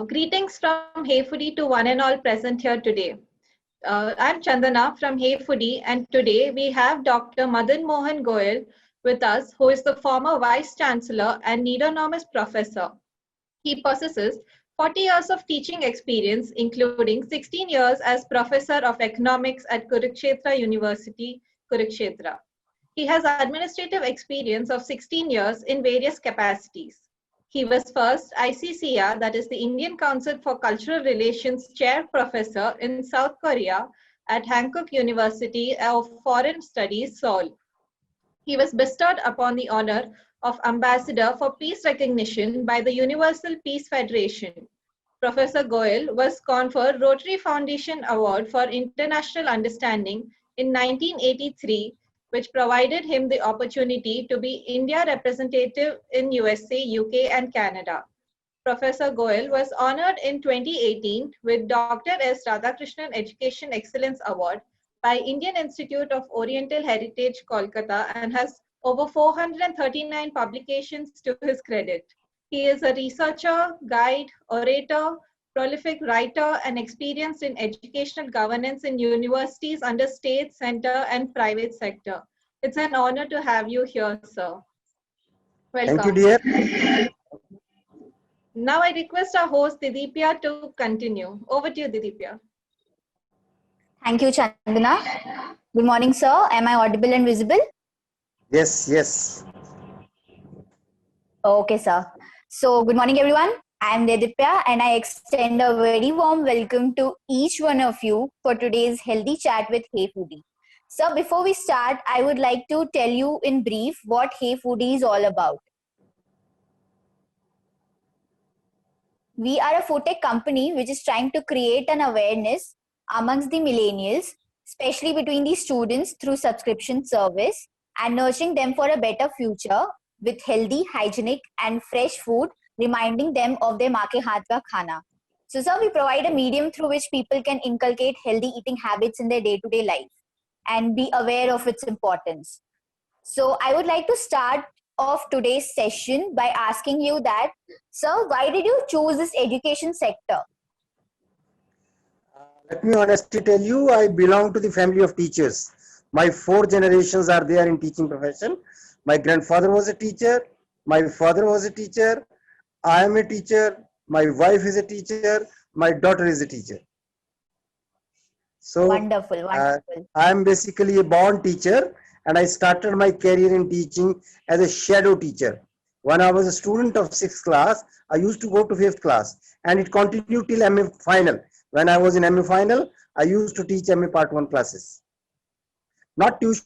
Greetings from Hey Foodie to one and all present here today. I'm Chandana from Hey Foodie, and today we have Dr. Madan Mohan Goyal with us, who is the former Vice Chancellor and Nedonomus Professor. He possesses 40 years of teaching experience, including 16 years as Professor of Economics at Kurukshetra University, Kurukshetra. He has administrative experience of 16 years in various capacities. He was first ICCR, that is the Indian Council for Cultural Relations Chair Professor in South Korea at Hankook University of Foreign Studies, Seoul. He was bestowed upon the honor of Ambassador for Peace Recognition by the Universal Peace Federation. Professor Goyal was conferred Rotary Foundation Award for International Understanding in 1983, which provided him the opportunity to be India representative in USA, UK, and Canada. Professor Goyal was honored in 2018 with Dr. S. Radhakrishnan Education Excellence Award by Indian Institute of Oriental Heritage, Kolkata, and has over 439 publications to his credit. He is a researcher, guide, orator, prolific writer, and experienced in educational governance in universities under state, center, and private sector. It's an honor to have you here, sir. Welcome. Thank you, dear. Now I request our host, Didipya, to continue. Over to you, Didipya. Thank you, Chandana. Good morning, sir. Am I audible and visible? Yes, yes. Okay, sir. So, good morning, everyone. I am Dedipya, and I extend a very warm welcome to each one of you for today's healthy chat with Hey Foodie. So, before we start, I would like to tell you in brief what Hey Foodie is all about. We are a food tech company which is trying to create an awareness amongst the millennials, especially between the students through subscription service and nurturing them for a better future with healthy, hygienic and fresh food, reminding them of their maa ke haath ka khana. So, sir, we provide a medium through which people can inculcate healthy eating habits in their day-to-day life and be aware of its importance. So, I would like to start off today's session by asking you that, sir, why did you choose this education sector? Let me honestly tell you, I belong to the family of teachers. My 4 generations are there in teaching profession. My grandfather was a teacher. My father was a teacher. I am a teacher. My wife is a teacher. My daughter is a teacher. So, Wonderful, wonderful. I am basically a born teacher, and I started my career in teaching as a shadow teacher. When I was a student of 6th class, I used to go to 5th class, and it continued till MA final. When I was in MA final, I used to teach MA Part 1 classes. Not tuition,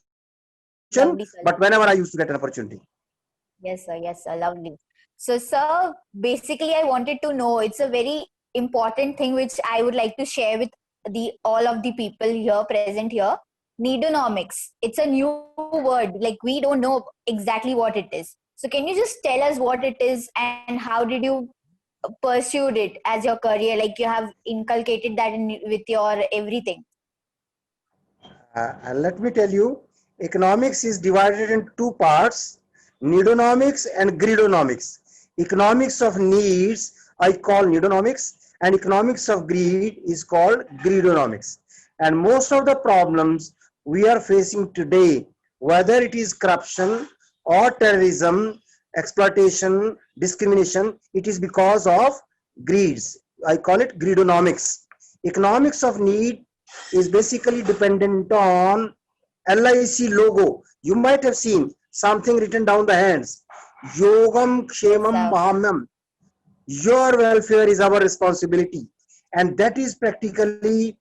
Lovely, sir. but whenever I used to get an opportunity. Yes, sir, lovely. So, sir, basically, I wanted to know, it's a very important thing which I would like to share with all of the people here present here. Nedonomics. It's a new word. Like, we don't know exactly what it is. So, can you just tell us what it is and how did you pursue it as your career? Like, you have inculcated that with your everything. And let me tell you, economics is divided in 2 parts, nedonomics and greedonomics. Economics of needs, I call nedonomics, and economics of greed is called greedonomics. And most of the problems we are facing today, whether it is corruption or terrorism, exploitation, discrimination, it is because of greeds. I call it greedonomics. Economics of need is basically dependent on LIC logo. You might have seen something written down the hands. Yogam Kshemam Mahamyam. Your welfare is our responsibility. And that is practically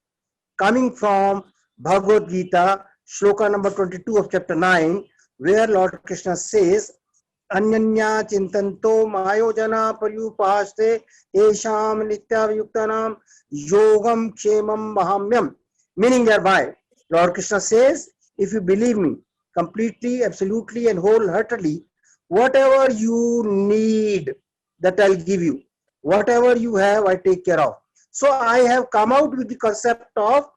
coming from Bhagavad Gita, shloka number 22 of chapter 9, where Lord Krishna says, Anyanya chintanto mayojana paryupaste esham nityayuktanam yogam kshemam mahamyam. Meaning thereby, Lord Krishna says, if you believe me completely, absolutely and wholeheartedly, whatever you need, that I'll give you. Whatever you have, I take care of. So I have come out with the concept of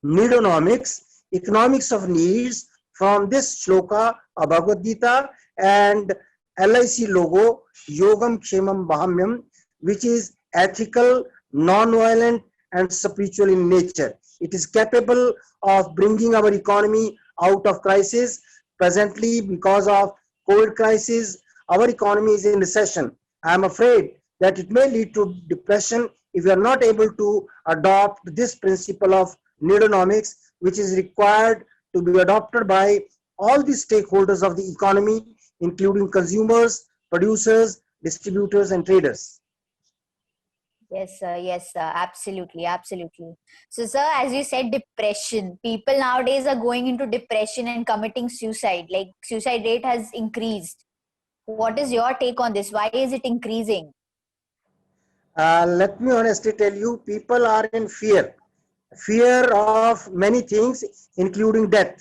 nedonomics, economics of needs, from this shloka of Bhagavad Gita and LIC logo, Yogam Kshemam Mahamyam, which is ethical, non-violent, and spiritual in nature. It is capable of bringing our economy out of crisis. Presently, because of COVID crisis, our economy is in recession. I am afraid that it may lead to depression if we are not able to adopt this principle of needonomics, which is required to be adopted by all the stakeholders of the economy, including consumers, producers, distributors, and traders. Yes, sir, absolutely, absolutely. So, sir, as you said, depression. People nowadays are going into depression and committing suicide. Like, suicide rate has increased. What is your take on this? Why is it increasing? Let me honestly tell you, people are in fear of many things, including death.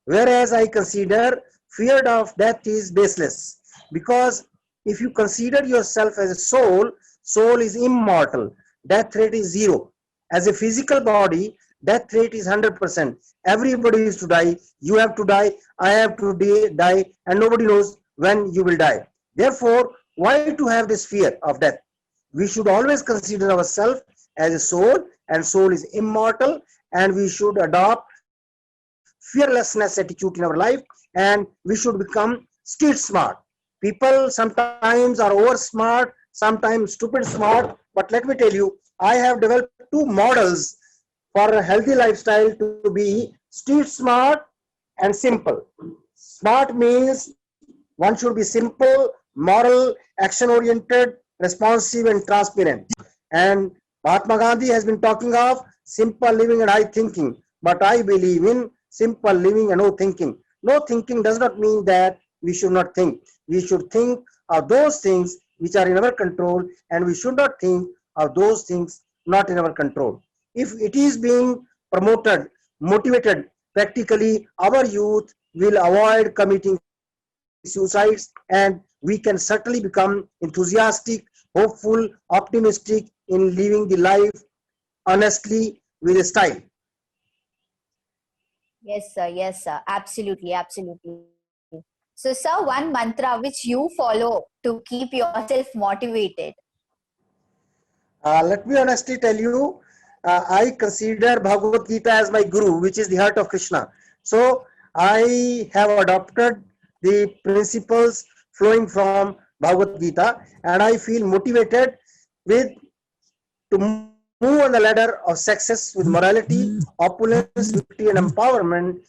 Whereas I consider fear of death is baseless, because if you consider yourself as a soul, soul is immortal. Death rate is zero. As a physical body, death rate is 100%. Everybody is to die. You have to die. I have to die, and nobody knows when you will die. Therefore, why to have this fear of death? We should always consider ourselves as a soul, and soul is immortal, and we should adopt fearlessness attitude in our life, and we should become street smart. People sometimes are over smart, sometimes stupid smart, but let me tell you, I have developed two models for a healthy lifestyle to be street smart and simple. Smart means one should be simple, moral, action oriented, responsive, and transparent. And Mahatma Gandhi has been talking of simple living and high thinking, but I believe in simple living and no thinking. No thinking does not mean that we should not think. We should think of those things which are in our control, and we should not think of those things not in our control. If it is being promoted, motivated, practically our youth will avoid committing suicides, and we can certainly become enthusiastic, hopeful, optimistic in living the life honestly with a style. Yes, sir, absolutely, absolutely. So, sir, one mantra which you follow to keep yourself motivated. Let me honestly tell you, I consider Bhagavad Gita as my guru, which is the heart of Krishna. So I have adopted the principles flowing from Bhagavad Gita, and I feel motivated with to move on the ladder of success with morality, opulence, victory, and empowerment.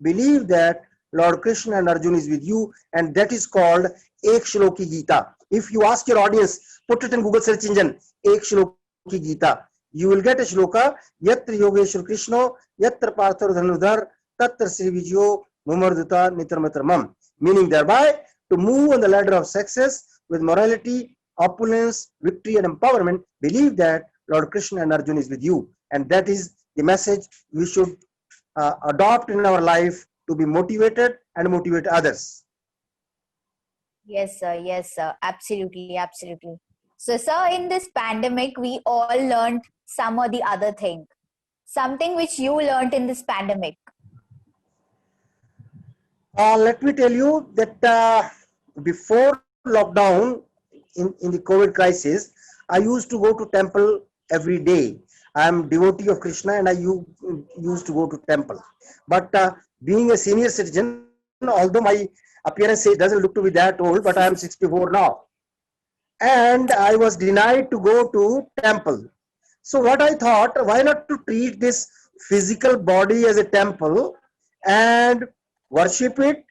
Believe that Lord Krishna and Arjun is with you, and that is called Ek Shloki Gita. If you ask your audience, put it in Google search engine, Ek Shloki Gita, you will get a shloka, Yatra Yogeshwar Krishna, Yatra Parthar Dhanudhar, Tatra Sri Vijyo Mumardita Nitarmatramam. Meaning thereby, to move on the ladder of success with morality, opulence, victory, and empowerment, believe that Lord Krishna and Arjun is with you. And that is the message we should adopt in our life to be motivated and motivate others. Yes, sir, absolutely, absolutely. So, sir, in this pandemic, we all learned some or the other thing. Something which you learned in this pandemic. Let me tell you that before lockdown in the COVID crisis, I used to go to temple every day. I am devotee of Krishna, and I used to go to temple. But being a senior citizen, although my appearance doesn't look to be that old, but I am 64 now. And I was denied to go to temple. So what I thought, why not to treat this physical body as a temple and worship it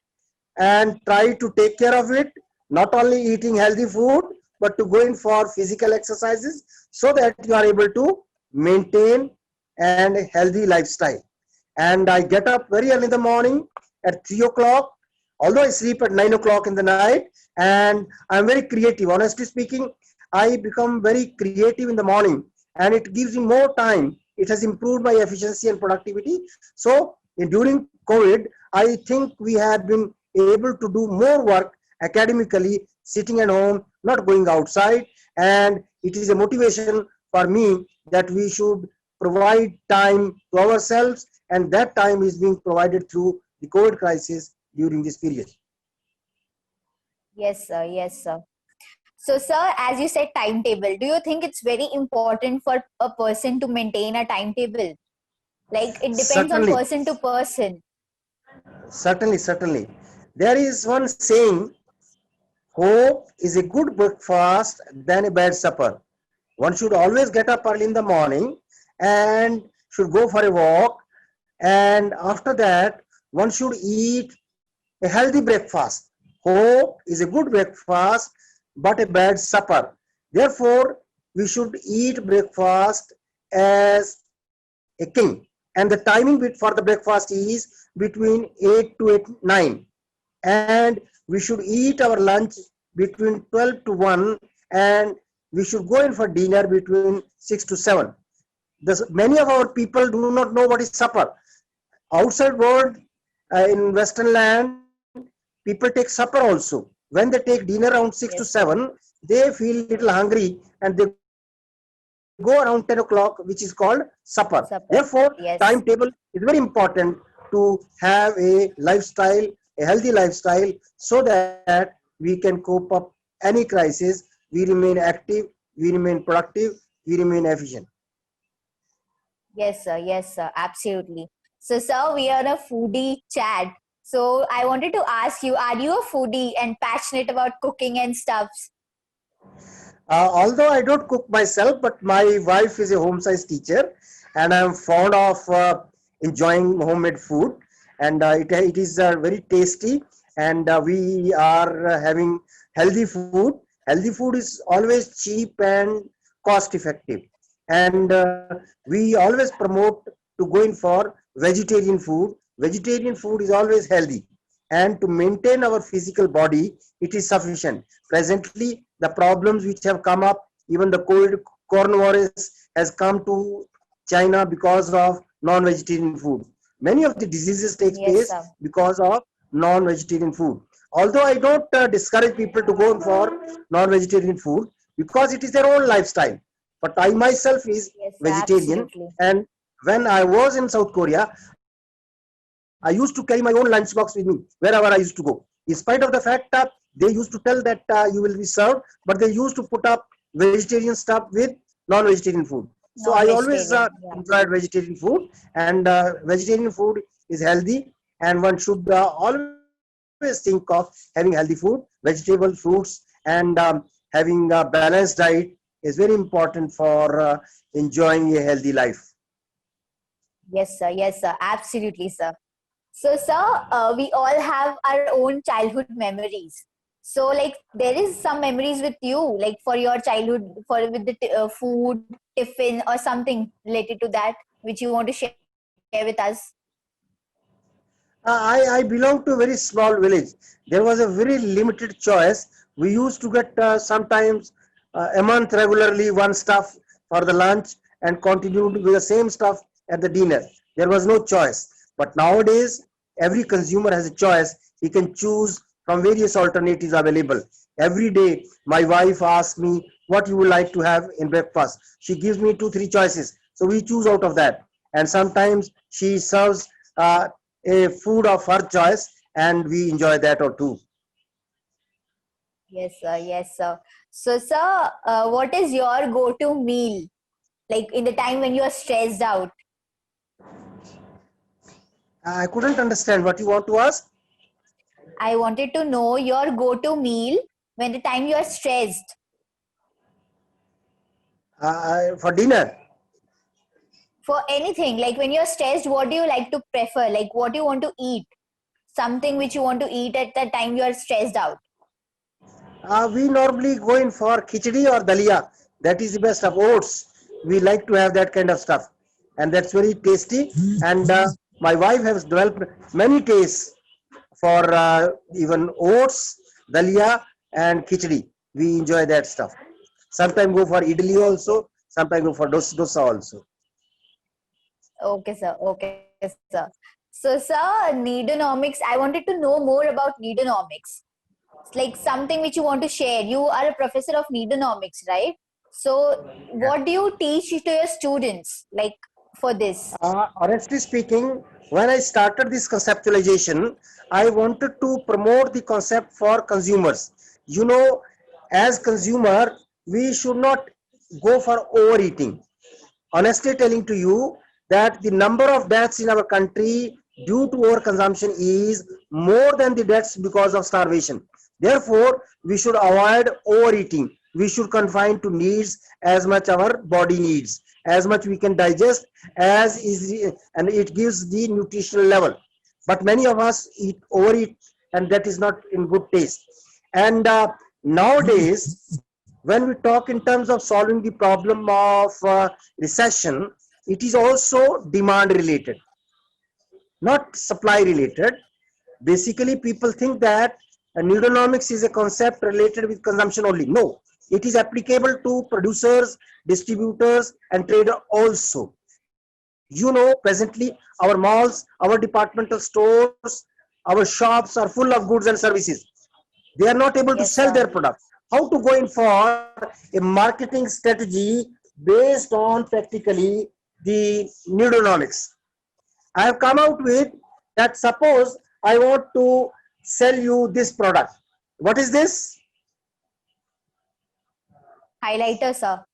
and try to take care of it, not only eating healthy food, but to go in for physical exercises so that you are able to maintain and a healthy lifestyle. And I get up very early in the morning at 3 o'clock, although I sleep at 9 o'clock in the night, and I'm very creative. Honestly speaking, I become very creative in the morning, and it gives me more time. It has improved my efficiency and productivity. So during COVID, I think we have been able to do more work academically, sitting at home, not going outside. And it is a motivation for me that we should provide time to ourselves, and that time is being provided through the COVID crisis during this period. Yes, sir, yes, sir. So, sir, as you said, timetable, do you think it's very important for a person to maintain a timetable? Like, it depends on Certainly, person to person. certainly. There is one saying, hope is a good breakfast than a bad supper. One should always get up early in the morning and should go for a walk. And after that, one should eat a healthy breakfast. Hope is a good breakfast, but a bad supper. Therefore, we should eat breakfast as a king. And the timing bit for the breakfast is between 8 to 8, 9. And we should eat our lunch between 12 to 1, and we should go in for dinner between 6 to 7. Many of our people do not know what is supper. Outside world, in Western land, people take supper also. When they take dinner around 6 to Yes, 7, they feel little hungry and they go around 10 o'clock, which is called supper. Therefore, supper. timetable Yes. is very important to have a lifestyle, a healthy lifestyle, so that we can cope up any crisis. We remain active, we remain productive, we remain efficient. Yes, sir. Yes, sir. Absolutely. So, sir, we are a foodie chat. So, I wanted to ask you, are you a foodie and passionate about cooking and stuffs? Although I don't cook myself, but my wife is a home science teacher, and I'm fond of enjoying homemade food, and it is very tasty, and we are having healthy food. Healthy food is always cheap and cost effective, and we always promote to go in for vegetarian food. Vegetarian food is always healthy, and to maintain our physical body, it is sufficient. Presently, the problems which have come up, even the COVID coronavirus has come to China because of non-vegetarian food. Many of the diseases take Yes, place sir. because of non-vegetarian food. Although I don't discourage people to go for non-vegetarian food because it is their own lifestyle. But I myself is Yes, sir. vegetarian, Absolutely. and when I was in South Korea, I used to carry my own lunchbox with me wherever I used to go. In spite of the fact that they used to tell that you will be served, but they used to put up vegetarian stuff with non-vegetarian food. So I always Non-vegetarian. Yeah. enjoyed vegetarian food, and vegetarian food is healthy, and one should always think of having healthy food, vegetables, fruits, and having a balanced diet is very important for enjoying a healthy life. Yes, sir. Yes, sir. Absolutely, sir. So, sir, we all have our own childhood memories. So, like, there is some memories with you, like for your childhood, for with the food, tiffin, or something related to that, which you want to share with us. I belong to a very small village. There was a very limited choice. We used to get sometimes a month regularly one stuff for the lunch and continued with the same stuff at the dinner. There was no choice. But nowadays, every consumer has a choice. He can choose from various alternatives available. Every day, my wife asks me what you would like to have in breakfast. She gives me 2, 3 choices. So we choose out of that. And sometimes she serves a food of her choice, and we enjoy that or two. Yes, sir. Yes, sir. So, sir, what is your go-to meal? Like in the time when you are stressed out. I couldn't understand what you want to ask. I wanted to know your go-to meal when the time you are stressed. For dinner, For anything, like when you're stressed, what do you like to prefer? Like what do you want to eat? Something which you want to eat at the time you are stressed out. we normally go in for khichdi or dalia. That is the best of oats. We like to have that kind of stuff, and that's very tasty. And my wife has developed many tastes for even oats, dalia, and khichdi. We enjoy that stuff. Sometimes go for idli also. Sometimes go for dosa also. Okay, sir. Okay, sir. So, sir, Needonomics, I wanted to know more about Needonomics. It's like something which you want to share. You are a professor of Needonomics, right? So, what do you teach to your students, like for this? Honestly speaking, when I started this conceptualization, I wanted to promote the concept for consumers. You know, as consumer, we should not go for overeating. Honestly telling to you that the number of deaths in our country due to overconsumption is more than the deaths because of starvation. Therefore, we should avoid overeating. We should confine to needs as much our body needs, as much we can digest as is, and it gives the nutritional level. But many of us overeat, and that is not in good taste. And nowadays, when we talk in terms of solving the problem of recession, it is also demand related, not supply related. Basically, people think that neuronomics is a concept related with consumption only. No, it is applicable to producers, distributors, and trader also. You know, presently our malls, our departmental stores, our shops are full of goods and services. They are not able to Yes, sell sir. their products. How to go in for a marketing strategy based on practically the neuronomics? I have come out with that. Suppose I want to sell you this product. What is this? Highlighter, sir.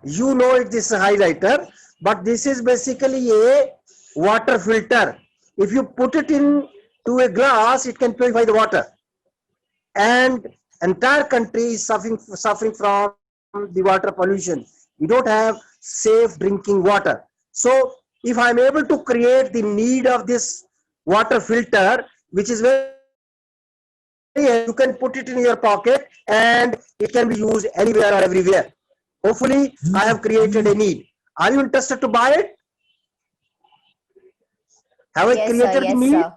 You know it is a highlighter, but this is basically a water filter. If you put it in to a glass, it can purify the water. And entire country is suffering from the water pollution. We don't have safe drinking water. So if I'm able to create the need of this water filter, which is very, you can put it in your pocket and it can be used anywhere or everywhere. Hopefully, I have created a need. Are you interested to buy it? Have I Yes, sir. created the Yes, need? sir.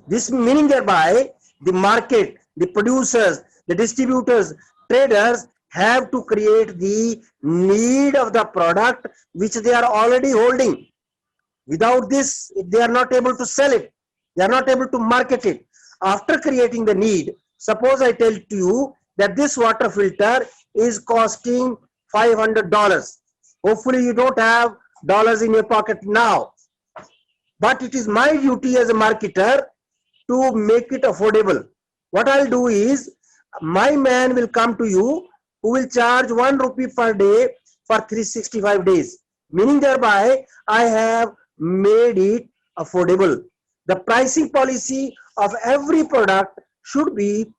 This meaning thereby the market, the producers, the distributors, traders have to create the need of the product which they are already holding. Without this, they are not able to sell it. They are not able to market it. After creating the need, suppose I tell to you that this water filter is costing $500. Hopefully you don't have dollars in your pocket now, but it is my duty as a marketer to make it affordable. What I'll do is, my man will come to you who will charge 1 rupee per day for 365 days. Meaning thereby, I have made it affordable. The pricing policy of every product should be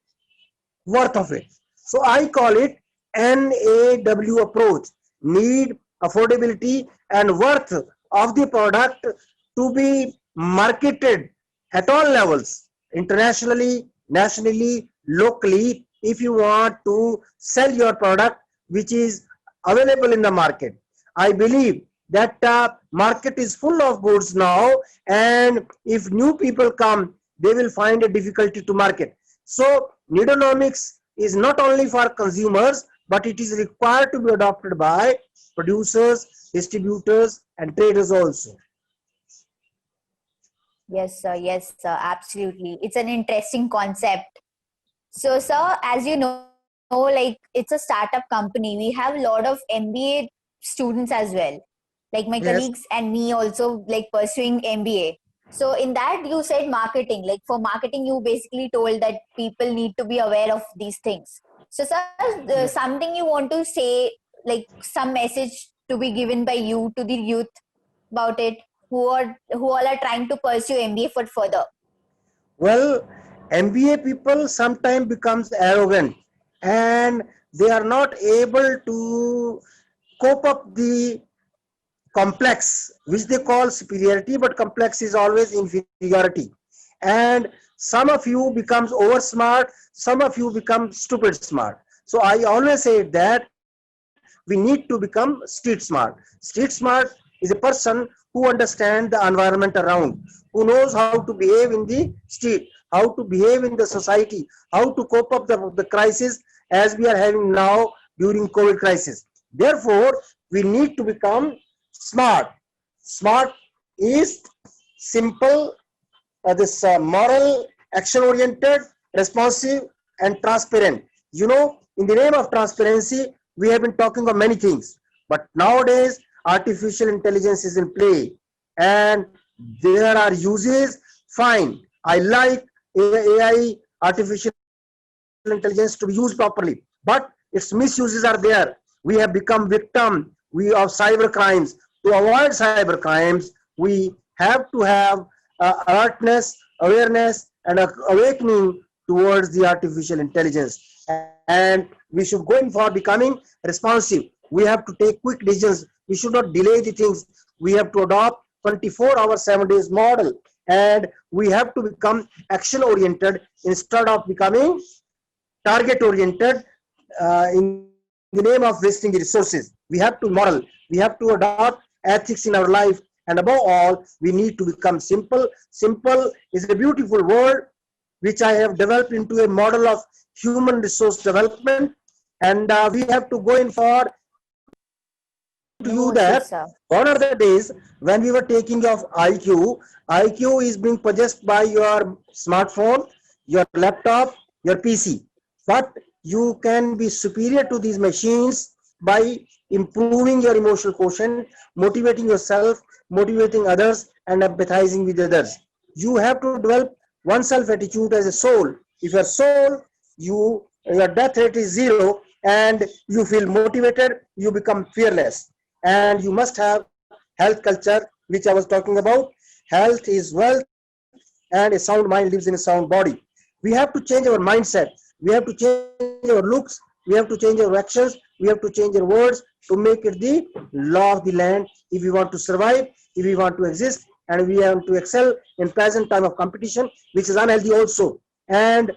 worth of it. So I call it NAW approach: need, affordability, and worth of the product to be marketed at all levels, internationally, nationally, locally, if you want to sell your product which is available in the market. I believe that market is full of goods now, and if new people come, they will find a difficulty to market. So Neonomics is not only for consumers, but it is required to be adopted by producers, distributors, and traders also. Yes, sir. Yes, sir. Absolutely. It's an interesting concept. So, sir, as you know, like it's a startup company. We have a lot of MBA students as well. Like my Yes. colleagues and me also like pursuing MBA. So in that you said marketing. Like for marketing, you basically told that people need to be aware of these things. So, sir, something you want to say, like some message to be given by you to the youth about it, who all are trying to pursue MBA for further. Well, MBA people sometimes becomes arrogant, and they are not able to cope up the complex, which they call superiority, but complex is always inferiority. And some of you becomes over smart, some of you become stupid smart. So I always say that we need to become street smart. Street smart is a person who understands the environment around, who knows how to behave in the street, how to behave in the society, how to cope up the crisis as we are having now during COVID crisis. Therefore, we need to become smart. Smart is simple, this moral, action oriented, responsive, and transparent. You know, in the name of transparency, we have been talking of many things, but nowadays artificial intelligence is in play, and there are uses. Fine, I like AI, artificial intelligence to be used properly, but its misuses are there. We have become victim of cyber crimes. To avoid cyber crimes, we have to have alertness, awareness, and awakening towards the artificial intelligence. And we should go in for becoming responsive. We have to take quick decisions. We should not delay the things. We have to adopt 24-hour, 7 days model, and we have to become action oriented instead of becoming target oriented in the name of wasting the resources. We have to moral. We have to adopt ethics in our life, and above all, we need to become simple. Simple is a beautiful word which I have developed into a model of human resource development, and we have to go in for to you that gone are the days when we were taking of IQ. IQ is being possessed by your smartphone, your laptop, your PC. But you can be superior to these machines by improving your emotional quotient, motivating yourself, motivating others, and empathizing with others. You have to develop oneself attitude as a soul. If your soul, your death rate is 0 and you feel motivated, you become fearless. And you must have health culture, which I was talking about. Health is wealth, and a sound mind lives in a sound body. We have to change our mindset. We have to change our looks. We have to change our actions. We have to change our words to make it the law of the land. If we want to survive, if we want to exist, and we want to excel in present time of competition, which is unhealthy also. And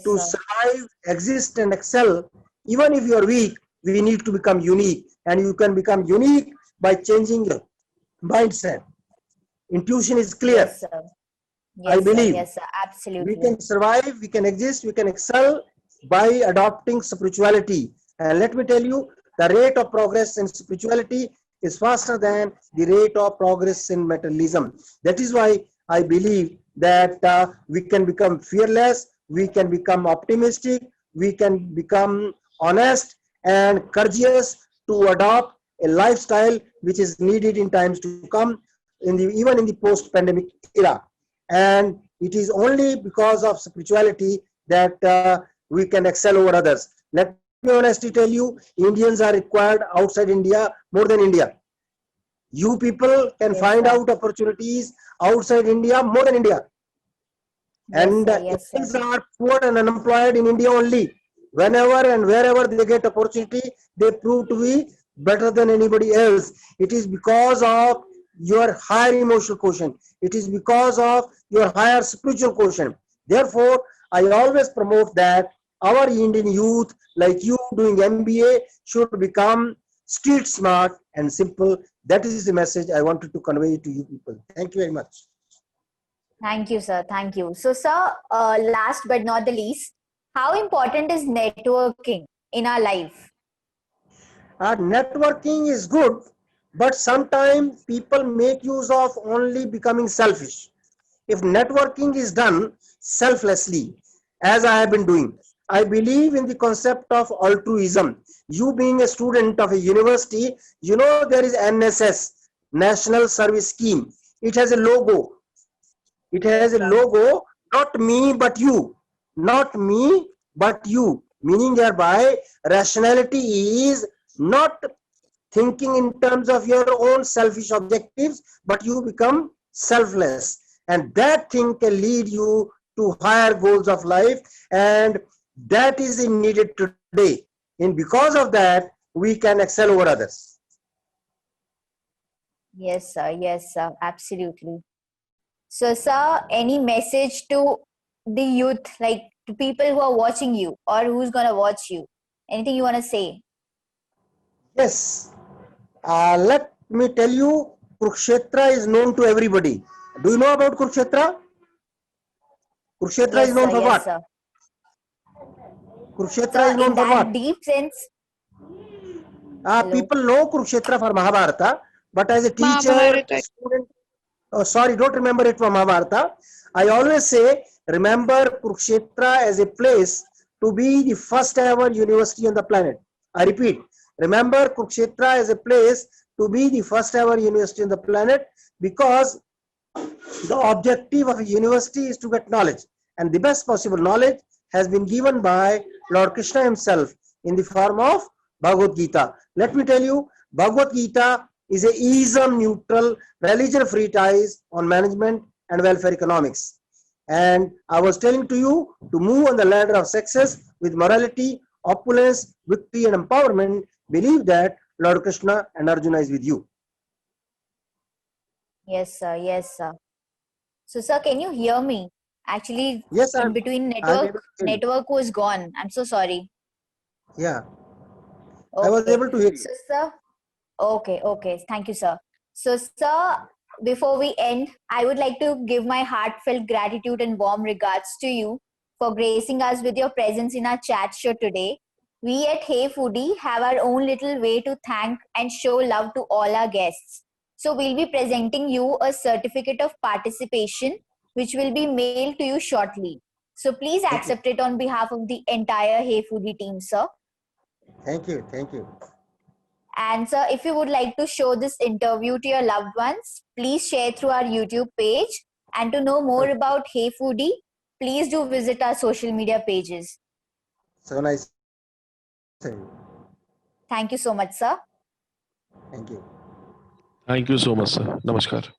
to survive, exist, and excel, even if you are weak, we need to become unique. And you can become unique by changing your mindset. Intuition is clear. Yes, sir. Yes, I believe. Sir. Yes, sir. Absolutely. We can survive, we can exist, we can excel by adopting spirituality. And let me tell you, the rate of progress in spirituality is faster than the rate of progress in materialism. That is why I believe that we can become fearless, we can become optimistic, we can become honest and courageous to adopt a lifestyle which is needed in times to come, even in the post-pandemic era. And it is only because of spirituality that we can excel over others. Let me honestly tell you, Indians are required outside India more than India. You people can find out opportunities outside India more than India. And Indians are poor and unemployed in India only. Whenever and wherever they get opportunity, they prove to be better than anybody else. It is because of your higher emotional quotient. It is because of your higher spiritual quotient. Therefore, I always promote that our Indian youth, like you doing MBA, should become street smart and simple. That is the message I wanted to convey to you people. Thank you very much. Thank you, sir. Thank you. So, sir, last but not the least, how important is networking in our life? Networking is good, but sometimes people make use of only becoming selfish. If networking is done selflessly, as I have been doing, I believe in the concept of altruism. You being a student of a university, you know there is NSS, National Service Scheme. It has a logo. It has a logo, not me but you. Not me but you. Meaning thereby, rationality is not thinking in terms of your own selfish objectives, but you become selfless. And that thing can lead you to higher goals of life, and that is needed today. And because of that, we can excel over others. Yes, sir. Yes, sir. Absolutely. So, sir, any message to the youth, like to people who are watching you or who's going to watch you? Anything you want to say? Yes. Let me tell you, Kurukshetra is known to everybody. Do you know about Kurukshetra? Kurukshetra is known for what? Sir. Kurukshetra is known for what? In that deep sense. People know Kurukshetra for Mahabharata, but as a teacher, student, sorry, don't remember it from Mahabharata. I always say, remember Kurukshetra as a place to be the first ever university on the planet. I repeat, remember Kurukshetra as a place to be the first ever university on the planet, because the objective of a university is to get knowledge, and the best possible knowledge has been given by Lord Krishna himself in the form of Bhagavad Gita. Let me tell you, Bhagavad Gita is a ism neutral, religion free treatise on management and welfare economics. And I was telling to you to move on the ladder of success with morality, opulence, victory, and empowerment. Believe that Lord Krishna and Arjuna is with you. Yes, sir. Yes, sir. So, sir, can you hear me? Actually, Yes, in between I'm able to hear you. network was gone. I'm so sorry. Yeah, I was Okay. able to hear you. So, sir, okay. Thank you, sir. So, sir, before we end, I would like to give my heartfelt gratitude and warm regards to you for gracing us with your presence in our chat show today. We at Hey Foodie have our own little way to thank and show love to all our guests. So, we'll be presenting you a certificate of participation, which will be mailed to you shortly. So, please Thank you. accept it on behalf of the entire Hey Foodie team, sir. Thank you. Thank you. And sir, if you would like to show this interview to your loved ones, please share through our YouTube page. And to know more about Hey Foodie, please do visit our social media pages. So nice. Thank you so much, sir. Thank you. Thank you so much, sir. Namaskar.